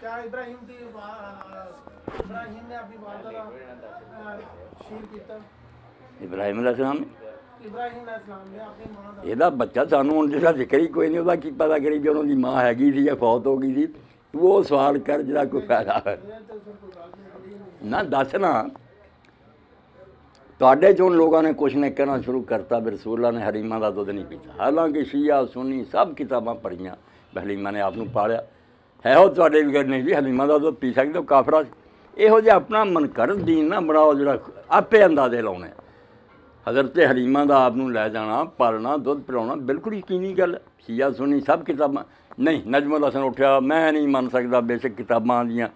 क्या इब्राहिम की इब्राहिम ने अपनी वालदा का शीर किया इब्राहिम अलैहिस्सलाम इब्राहिम अलैहिस्सलाम ने अपनी मां का ਇਹਦਾ ਬੱਚਾ ਸਾਨੂੰ ਹੁਣ ਜਿਹੜਾ ਜ਼ਿਕਰ ਹੀ ਕੋਈ ਨਹੀਂ ਉਹਦਾ ਕੀ ਪਤਾ ਕਰੀ ਵੀ ਉਹਨਾਂ ਦੀ ਮਾਂ ਹੈਗੀ ਸੀ ਜਾਂ ਫੌਤ ਹੋ ਗਈ ਸੀ ਤੂੰ ਉਹ ਸਵਾਲ ਕਰ ਜਿਹੜਾ ਕੋਈ ਫਾਇਦਾ ਹੈ तो फिर कोई बात नहीं ਨਾ ਦੱਸ ਨਾ ਤੁਹਾਡੇ ਚੋਂ ਲੋਕਾਂ ਨੇ ਕੁਛ ਨੇ ਕਹਿਣਾ ਸ਼ੁਰੂ ਕਰਤਾ ਵੀ ਰਸੂਲਾਂ ਨੇ ਹਰੀਮਾਂ ਦਾ ਦੁੱਧ ਨਹੀਂ ਪੀਤਾ ਹਾਲਾਂਕਿ ਸ਼ੀਆ ਸੁੰਨੀ ਸਭ ਕਿਤਾਬਾਂ ਪੜ੍ਹੀਆਂ ਵੀ ਹਲੀਮਾ ਨੇ ਆਪ ਨੂੰ ਪਾਲਿਆ ਹੈ ਉਹ ਤੁਹਾਡੇ ਵੀ ਨਹੀਂ ਵੀ ਹਲੀਮਾ ਦਾ ਦੁੱਧ ਪੀ ਸਕਦੇ ਹੋ ਕਾਫਰਾ ਇਹੋ ਜਿਹਾ ਆਪਣਾ ਮਨਕਰਨ ਦੀਨ ਨਾ ਬਣਾਓ ਜਿਹੜਾ ਆਪੇ ਅੰਦਾਜ਼ੇ ਲਾਉਣੇ ਹਜ਼ਰਤ ਹਲੀਮਾ ਦਾ ਆਪ ਨੂੰ ਲੈ ਜਾਣਾ ਪਾਲਣਾ ਦੁੱਧ ਪਿਲਾਉਣਾ ਬਿਲਕੁਲ ਯਕੀਨੀ ਗੱਲ ਸ਼ੀਆ ਸੁੰਨੀ ਸਭ ਕਿਤਾਬਾਂ ਨਹੀਂ ਨਜਮੁਲ ਹਸਨ ਉੱਠਿਆ ਮੈਂ ਨਹੀਂ ਮੰਨ ਸਕਦਾ ਬੇਸ਼ੱਕ ਕਿਤਾਬਾਂ ਦੀਆਂ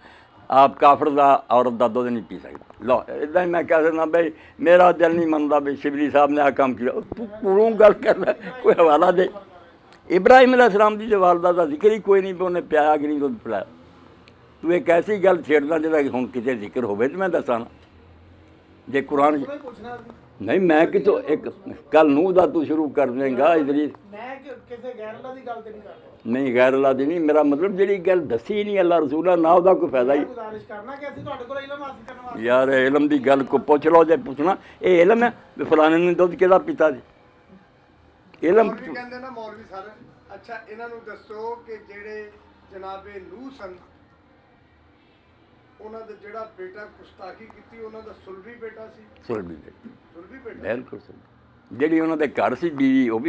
ਆਪ ਕਾਫਰ ਦਾ ਔਰਤ ਦਾ ਦੁੱਧ ਨਹੀਂ ਪੀ ਸਕਦਾ ਲਓ ਇੱਦਾਂ ਹੀ ਮੈਂ ਕਹਿ ਸਕਦਾ ਬਈ ਮੇਰਾ ਦਿਲ ਨਹੀਂ ਮੰਨਦਾ ਵੀ ਸ਼ਿਬਲੀ ਸਾਹਿਬ ਨੇ ਆਹ ਕੰਮ ਕੀਤਾ ਤੂੰ ਕੋਲੋਂ ਗੱਲ ਕਰਦਾ ਕੋਈ ਹਵਾਲਾ ਦੇ ਇਬਰਾਹਿਮ अलैहिस्सलाम ਦੀ ਵਾਲਦਾ ਦਾ ਜ਼ਿਕਰ ਹੀ ਕੋਈ ਨਹੀਂ ਵੀ ਉਹਨੇ ਪਿਆਇਆ ਕਿ ਨਹੀਂ ਦੁੱਧ ਪਿਲਾਇਆ ਤੂੰ ਇੱਕ ਐਸੀ ਗੱਲ ਛੇੜਦਾ ਜਿਹੜਾ ਹੁਣ ਕਿਤੇ ਜ਼ਿਕਰ ਹੋਵੇ ਤੇ ਮੈਂ ਦੱਸਾਂ ਨਾ ਜੇ ਕੁਰਾਨ मैं पूछना ਨਹੀਂ ਮੈਂ ਕਿਤੋਂ ਇੱਕ ਕੱਲ ਨੂੰ ਦਾ ਤੂੰ ਸ਼ੁਰੂ ਕਰ ਦੇਂਗਾ ਇਦਰੀ मैं किसी गैर अल्लाह की गल तो नहीं कर रहा ਨਹੀਂ ਗੈਰ ਅੱਲਾ ਦੀ ਨਹੀਂ ਮੇਰਾ ਮਤਲਬ ਜਿਹੜੀ ਗੱਲ ਦੱਸੀ ਨਹੀਂ ਅੱਲਾ ਰਸੂਲਾ ਨਾ ਉਹਦਾ ਕੋਈ ਫਾਇਦਾ ਹੀ गुजारिश करना कि असं तुहाडे कोल इलम हासिल करने वास्ते ਯਾਰ ਇਲਮ ਦੀ ਗੱਲ ਕੋ ਪੁੱਛ ਲਓ ਜੇ ਪੁੱਛਣਾ ਇਹ ਇਲਮ ਹੈ ਵੀ ਫਲਾਣੇ ਨੇ ਦੁੱਧ ਕਿਹਦਾ ਪੀਤਾ ਜੀ ਇਲਮ ਮੌਲਵੀ ਕਹਿੰਦੇ ਨਾ ਮੌਲਵੀ ਸਰ ਅੱਛਾ ਇਹਨਾਂ ਨੂੰ ਦੱਸੋ ਕਿ ਜਿਹੜੇ ਜਨਾਬੇ ਨੂਹ ਸਨ ਉਹਨਾਂ ਦਾ ਜਿਹੜਾ ਬੇਟਾ ਗੁਸਤਾਖੀ ਕੀਤੀ ਉਹਨਾਂ ਦਾ ਸੁਲਭੀ ਬੇਟਾ ਸੀ ਸੁਲਭੀ ਸੁਲਭੀ ਬੇਟਾ ਬਿਲਕੁਲ ਸੁਲਭੀ ਜਿਹੜੀ ਉਹਨਾਂ ਦੇ ਘਰ ਸੀ ਬੀਵੀ ਉਹ ਵੀ